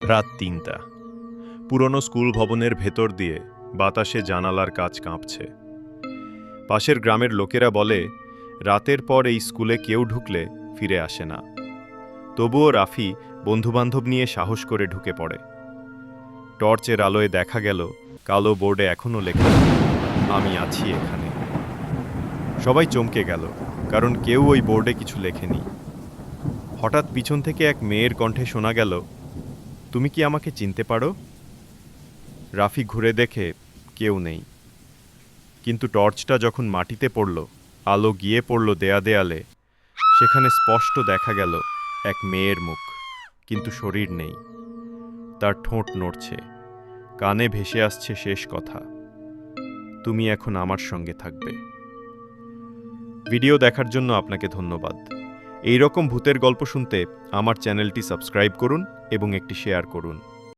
রাত ৩টা। পুরনো স্কুল ভবনের ভেতর দিয়ে বাতাসে জানালার কাচ কাঁপছে। পাশের গ্রামের লোকেরা বলে, রাতের পর এই স্কুলে কেউ ঢুকলে ফিরে আসে না। তবুও রাফি বন্ধুবান্ধব নিয়ে সাহস করে ঢুকে পড়ে। টর্চের আলোয় দেখা গেল কালো বোর্ডে এখনও লেখা, আমি আছি এখানে। সবাই চমকে গেল, কারণ কেউ ওই বোর্ডে কিছু লেখেনি। হঠাৎ পিছন থেকে এক মেয়ের কণ্ঠে শোনা গেল, তুমি কি আমাকে চিনতে পারো? রাফি ঘুরে দেখে কেউ নেই, কিন্তু টর্চটা যখন মাটিতে পড়ল, আলো গিয়ে পড়ল দেয়ালে, সেখানে স্পষ্ট দেখা গেল এক মেয়ের মুখ, কিন্তু শরীর নেই। তার ঠোঁট নড়ছে, কানে ভেসে আসছে শেষ কথা, তুমি এখন আমার সঙ্গে থাকবে। ভিডিও দেখার জন্য আপনাকে ধন্যবাদ। এই রকম ভূতের গল্প শুনতে আমার চ্যানেলটি সাবস্ক্রাইব করুন এবং একটি শেয়ার করুন।